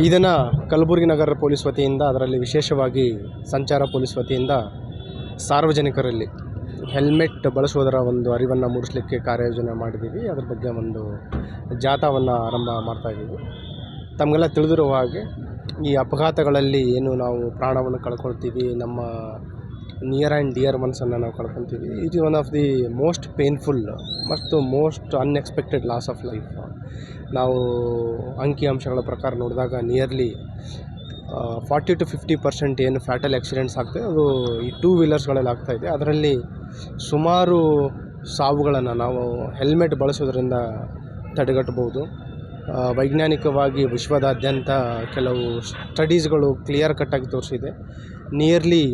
ಇದನ್ನು ಕಲಬುರಗಿ ನಗರ ಪೊಲೀಸ್ ವತಿಯಿಂದ, ಅದರಲ್ಲಿ ವಿಶೇಷವಾಗಿ ಸಂಚಾರ ಪೊಲೀಸ್ ವತಿಯಿಂದ ಸಾರ್ವಜನಿಕರಲ್ಲಿ ಹೆಲ್ಮೆಟ್ ಬಳಸುವುದರ ಒಂದು ಅರಿವನ್ನು ಮೂಡಿಸಲಿಕ್ಕೆ ಕಾರ್ಯಯೋಜನೆ ಮಾಡಿದ್ದೀವಿ. ಅದ್ರ ಬಗ್ಗೆ ಒಂದು ಜಾಥಾವನ್ನು ಆರಂಭ ಮಾಡ್ತಾಯಿದ್ದೀವಿ. ತಮಗೆಲ್ಲ ತಿಳಿದಿರುವ ಹಾಗೆ ಈ ಅಪಘಾತಗಳಲ್ಲಿ ಏನು ನಾವು ಪ್ರಾಣವನ್ನು ಕಳ್ಕೊಳ್ತೀವಿ, ನಮ್ಮ ನಿಯರ್ ಆ್ಯಂಡ್ ಡಿಯರ್ ಒನ್ಸನ್ನು ನಾವು ಕಳ್ಕೊತೀವಿ. It is one of the most painful ಮತ್ತು most unexpected loss of life. ನಾವು ಅಂಕಿಅಂಶಗಳ ಪ್ರಕಾರ ನೋಡಿದಾಗ ನಿಯರ್ಲಿ 40 to 50% ಏನು ಫ್ಯಾಟಲ್ ಆಕ್ಸಿಡೆಂಟ್ಸ್ ಆಗ್ತದೆ ಅದು ಈ ಟೂ ವೀಲರ್ಸ್ಗಳಲ್ಲಿ ಆಗ್ತಾಯಿದೆ. ಅದರಲ್ಲಿ ಸುಮಾರು ಸಾವುಗಳನ್ನು ನಾವು ಹೆಲ್ಮೆಟ್ ಬಳಸೋದ್ರಿಂದ ತಡೆಗಟ್ಟಬಹುದು. ವೈಜ್ಞಾನಿಕವಾಗಿ ವಿಶ್ವದಾದ್ಯಂತ ಕೆಲವು ಸ್ಟಡೀಸ್ಗಳು ಕ್ಲಿಯರ್ ಕಟ್ಟಾಗಿ ತೋರಿಸಿದೆ. ನಿಯರ್ಲಿ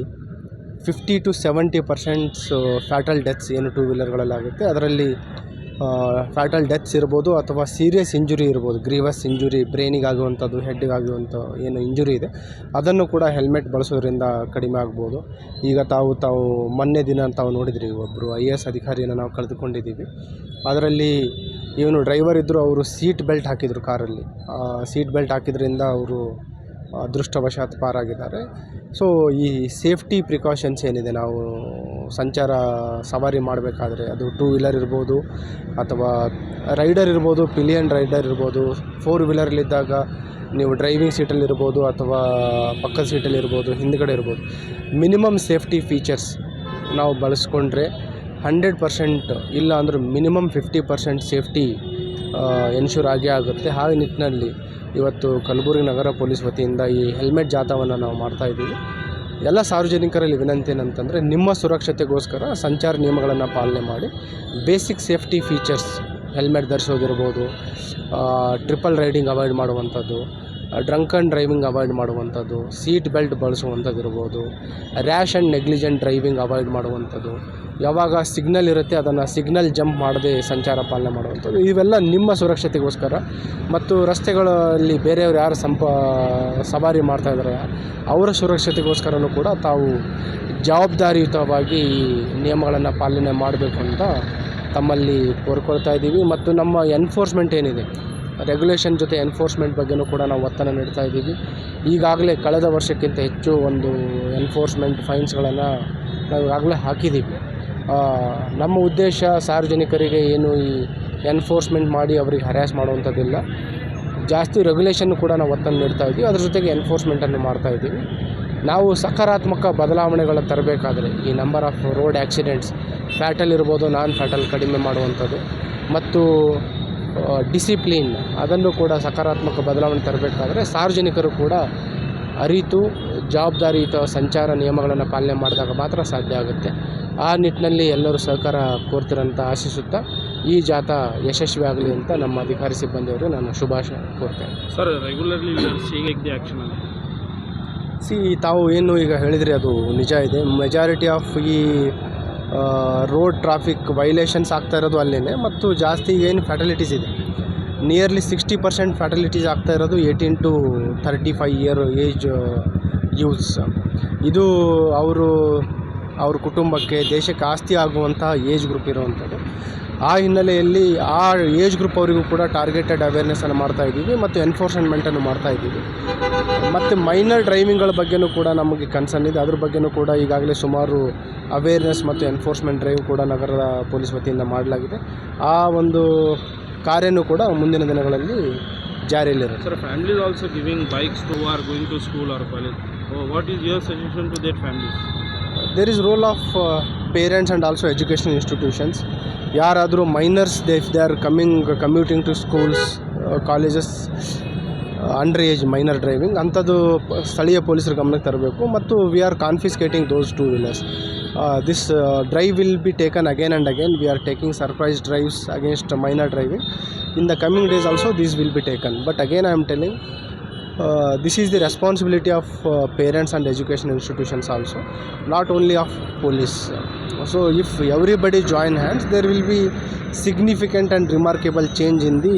50 to 70% ಫ್ಯಾಟಲ್ ಡೆತ್ಸ್ ಏನು ಟೂ ವೀಲರ್ಗಳಲ್ಲಿ ಆಗುತ್ತೆ. ಅದರಲ್ಲಿ ಫ್ಯಾಟಲ್ ಡೆತ್ಸ್ ಇರ್ಬೋದು ಅಥವಾ ಸೀರಿಯಸ್ ಇಂಜುರಿ ಇರ್ಬೋದು, ಗ್ರೀವಸ್ ಇಂಜುರಿ, ಬ್ರೈನಿಗಾಗುವಂಥದ್ದು, ಹೆಡ್ಗಾಗುವಂಥ ಏನು ಇಂಜುರಿ ಇದೆ ಅದನ್ನು ಕೂಡ ಹೆಲ್ಮೆಟ್ ಬಳಸೋದ್ರಿಂದ ಕಡಿಮೆ ಆಗ್ಬೋದು. ಈಗ ತಾವು ಮೊನ್ನೆ ದಿನ ತಾವು ನೋಡಿದ್ರಿ, ಒಬ್ಬರು IAS ಅಧಿಕಾರಿಯನ್ನು ನಾವು ಕಳೆದುಕೊಂಡಿದ್ದೀವಿ. ಅದರಲ್ಲಿ ಇವನು ಡ್ರೈವರ್ ಇದ್ದರು, ಅವರು ಸೀಟ್ ಬೆಲ್ಟ್ ಹಾಕಿದರು ಕಾರಲ್ಲಿ. ಸೀಟ್ ಬೆಲ್ಟ್ ಹಾಕಿದ್ರಿಂದ ಅವರು ಅದೃಷ್ಟವಶಾತ್ ಪಾರಾಗಿದ್ದಾರೆ. ಸೊ ಈ ಸೇಫ್ಟಿ ಪ್ರಿಕಾಷನ್ಸ್ ಏನಿದೆ, ನಾವು ಸಂಚಾರ ಸವಾರಿ ಮಾಡಬೇಕಾದ್ರೆ ಅದು ಟೂ ವೀಲರ್ ಇರ್ಬೋದು ಅಥವಾ ರೈಡರ್ ಇರ್ಬೋದು, ಪಿಲಿಯನ್ ರೈಡರ್ ಇರ್ಬೋದು, 4 ವೀಲರ್ಲಿದ್ದಾಗ ನೀವು ಡ್ರೈವಿಂಗ್ ಸೀಟಲ್ಲಿರ್ಬೋದು ಅಥವಾ ಪಕ್ಕದ ಸೀಟಲ್ಲಿರ್ಬೋದು, ಹಿಂದ್ಗಡೆ ಇರ್ಬೋದು, ಮಿನಿಮಮ್ ಸೇಫ್ಟಿ ಫೀಚರ್ಸ್ ನಾವು ಬಳಸ್ಕೊಂಡ್ರೆ 100% ಇಲ್ಲ ಅಂದ್ರೆ ಮಿನಿಮಮ್ 50% ಸೇಫ್ಟಿ ಎನ್ಶೂರ್ ಆಗೇ ಆಗುತ್ತೆ. ಹಾಗೆ ನಿಟ್ಟಿನಲ್ಲಿ ಇವತ್ತು ಕಲಬುರಗಿ ನಗರ ಪೊಲೀಸ್ ವತಿಯಿಂದ ಈ ಹೆಲ್ಮೆಟ್ ಜಾಥಾವನ್ನು ನಾವು ಮಾಡ್ತಾಯಿದ್ದೀವಿ. ಎಲ್ಲ ಸಾರ್ವಜನಿಕರಲ್ಲಿ ವಿನಂತಿ ಏನಂತಂದರೆ, ನಿಮ್ಮ ಸುರಕ್ಷತೆಗೋಸ್ಕರ ಸಂಚಾರ ನಿಯಮಗಳನ್ನು ಪಾಲನೆ ಮಾಡಿ. ಬೇಸಿಕ್ ಸೇಫ್ಟಿ ಫೀಚರ್ಸ್ ಹೆಲ್ಮೆಟ್ ಧರಿಸೋದಿರ್ಬೋದು, ಟ್ರಿಪಲ್ ರೈಡಿಂಗ್ ಅವಾಯ್ಡ್ ಮಾಡುವಂಥದ್ದು, ಡ್ರಂಕ್ ಆ್ಯಂಡ್ ಡ್ರೈವಿಂಗ್ ಅವಾಯ್ಡ್ ಮಾಡುವಂಥದ್ದು, ಸೀಟ್ ಬೆಲ್ಟ್ ಬಳಸುವಂಥದ್ದು ಇರ್ಬೋದು, rash and negligent driving avoid ಮಾಡುವಂಥದ್ದು, ಯಾವಾಗ ಸಿಗ್ನಲ್ ಇರುತ್ತೆ ಅದನ್ನು ಸಿಗ್ನಲ್ ಜಂಪ್ ಮಾಡದೆ ಸಂಚಾರ ಪಾಲನೆ ಮಾಡುವಂಥದ್ದು. ಇವೆಲ್ಲ ನಿಮ್ಮ ಸುರಕ್ಷತೆಗೋಸ್ಕರ ಮತ್ತು ರಸ್ತೆಗಳಲ್ಲಿ ಬೇರೆಯವರು ಯಾರು ಸವಾರಿ ಮಾಡ್ತಾಯಿದ್ದಾರೆ ಅವರ ಸುರಕ್ಷತೆಗೋಸ್ಕರನೂ ಕೂಡ ತಾವು ಜವಾಬ್ದಾರಿಯುತವಾಗಿ ಈ ನಿಯಮಗಳನ್ನು ಪಾಲನೆ ಮಾಡಬೇಕು ಅಂತ ತಮ್ಮಲ್ಲಿ ಕೋರ್ಕೊಳ್ತಾ ಇದ್ದೀವಿ. ಮತ್ತು ನಮ್ಮ ಎನ್ಫೋರ್ಸ್ಮೆಂಟ್ ಏನಿದೆ, ರೆಗ್ಯುಲೇಷನ್ ಜೊತೆ ಎನ್ಫೋರ್ಸ್ಮೆಂಟ್ ಬಗ್ಗೆಯೂ ಕೂಡ ನಾವು ಒತ್ತನ್ನು ನೀಡ್ತಾ ಇದ್ದೀವಿ. ಈಗಾಗಲೇ ಕಳೆದ ವರ್ಷಕ್ಕಿಂತ ಹೆಚ್ಚು ಒಂದು ಎನ್ಫೋರ್ಸ್ಮೆಂಟ್ ಫೈನ್ಸ್ಗಳನ್ನು ನಾವು ಈಗಾಗಲೇ ಹಾಕಿದ್ದೀವಿ. ನಮ್ಮ ಉದ್ದೇಶ ಸಾರ್ವಜನಿಕರಿಗೆ ಏನು ಈ ಎನ್ಫೋರ್ಸ್ಮೆಂಟ್ ಮಾಡಿ ಅವರಿಗೆ ಹರ್ಯಾಸ್ ಮಾಡುವಂಥದ್ದಿಲ್ಲ. ಜಾಸ್ತಿ ರೆಗ್ಯುಲೇಷನ್ ಕೂಡ ನಾವು ಒತ್ತನ್ನು ನೀಡ್ತಾ ಇದ್ದೀವಿ, ಅದ್ರ ಜೊತೆಗೆ ಎನ್ಫೋರ್ಸ್ಮೆಂಟನ್ನು ಮಾಡ್ತಾ ಇದ್ದೀವಿ. ನಾವು ಸಕಾರಾತ್ಮಕ ಬದಲಾವಣೆಗಳನ್ನು ತರಬೇಕಾದ್ರೆ ಈ number of road accidents, fatal ಇರ್ಬೋದು, ನಾನ್ ಫ್ಯಾಟಲ್ ಕಡಿಮೆ ಮಾಡುವಂಥದ್ದು ಮತ್ತು ಡಿಸಿಪ್ಲಿನ್, ಅದನ್ನು ಕೂಡ ಸಕಾರಾತ್ಮಕ ಬದಲಾವಣೆ ತರಬೇಕಾದ್ರೆ ಸಾರ್ವಜನಿಕರು ಕೂಡ ಅರಿತು ಜವಾಬ್ದಾರಿಯುತ ಸಂಚಾರ ನಿಯಮಗಳನ್ನು ಪಾಲನೆ ಮಾಡಿದಾಗ ಮಾತ್ರ ಸಾಧ್ಯ ಆಗುತ್ತೆ. ಆ ನಿಟ್ಟಿನಲ್ಲಿ ಎಲ್ಲರೂ ಸಹಕಾರ ಕೋರ್ತಿರಂತ ಆಶಿಸುತ್ತಾ ಈ ಜಾಥಾ ಯಶಸ್ವಿ ಆಗಲಿ ಅಂತ ನಮ್ಮ ಅಧಿಕಾರಿ ಸಿಬ್ಬಂದಿಯವರು ನಾನು ಶುಭಾಶಯ ಕೋರ್ತೇನೆ. ಸರ್, ರೆಗ್ಯುಲರ್ಲಿ ಆ್ಯಕ್ಷನ್ ತಾವು ಏನು ಈಗ ಹೇಳಿದ್ರಿ ಅದು ನಿಜ ಇದೆ. ಮೆಜಾರಿಟಿ ಆಫ್ ಈ ರೋಡ್ ಟ್ರಾಫಿಕ್ ವೈಲೇಷನ್ಸ್ ಆಗ್ತಾ ಇರೋದು ಅಲ್ಲೇ. ಮತ್ತು ಜಾಸ್ತಿ ಏನು ಫ್ಯಾಟಲಿಟೀಸ್ ಇದೆ, ನಿಯರ್ಲಿ 60% ಫ್ಯಾಟಲಿಟೀಸ್ ಆಗ್ತಾ ಇರೋದು 18 to 35 ಇಯರ್ ಏಜ್ ಯೂತ್ಸ್. ಇದು ಅವ್ರ ಕುಟುಂಬಕ್ಕೆ, ದೇಶಕ್ಕೆ ಆಸ್ತಿ ಆಗುವಂಥ ಏಜ್ ಗ್ರೂಪ್ ಇರುವಂಥದ್ದು. ಆ ಹಿನ್ನೆಲೆಯಲ್ಲಿ ಆ ಏಜ್ ಗ್ರೂಪ್ ಅವರಿಗೂ ಕೂಡ ಟಾರ್ಗೆಟೆಡ್ ಅವೇರ್ನೆಸ್ಸನ್ನು ಮಾಡ್ತಾಯಿದ್ದೀವಿ ಮತ್ತು ಎನ್ಫೋರ್ಸ್ಮೆಂಟನ್ನು ಮಾಡ್ತಾಯಿದ್ದೀವಿ. ಮತ್ತು ಮೈನರ್ ಡ್ರೈವಿಂಗ್ಗಳ ಬಗ್ಗೆಯೂ ಕೂಡ ನಮಗೆ ಕನ್ಸರ್ನ್ ಇದೆ. ಅದ್ರ ಬಗ್ಗೆಯೂ ಕೂಡ ಈಗಾಗಲೇ ಸುಮಾರು ಅವೇರ್ನೆಸ್ ಮತ್ತು ಎನ್ಫೋರ್ಸ್ಮೆಂಟ್ ಡ್ರೈವ್ ಕೂಡ ನಗರದ ಪೊಲೀಸ್ ವತಿಯಿಂದ ಮಾಡಲಾಗಿದೆ. ಆ ಒಂದು ಕಾರ್ಯನೂ ಕೂಡ ಮುಂದಿನ ದಿನಗಳಲ್ಲಿ ಜಾರಿಯಲ್ಲಿರುತ್ತೆ. Sir, families also giving bikes to are going to school or college. What is your suggestion to that families? There is role of parents and also educational institutions. ಯಾರಾದರೂ minors they are commuting to schools, colleges, under age minor driving ಅಂಥದ್ದು ಸ್ಥಳೀಯ ಪೊಲೀಸರ ಗಮನಕ್ಕೆ ತರಬೇಕು. ಮತ್ತು we are confiscating those two wheelers. This drive will be taken again and again. We are taking surprise drives against minor driving. In the coming days also this will be taken. But again I am telling, this is the responsibility of parents and education institutions also, not only of police. So if everybody join hands, there will be significant and remarkable change in the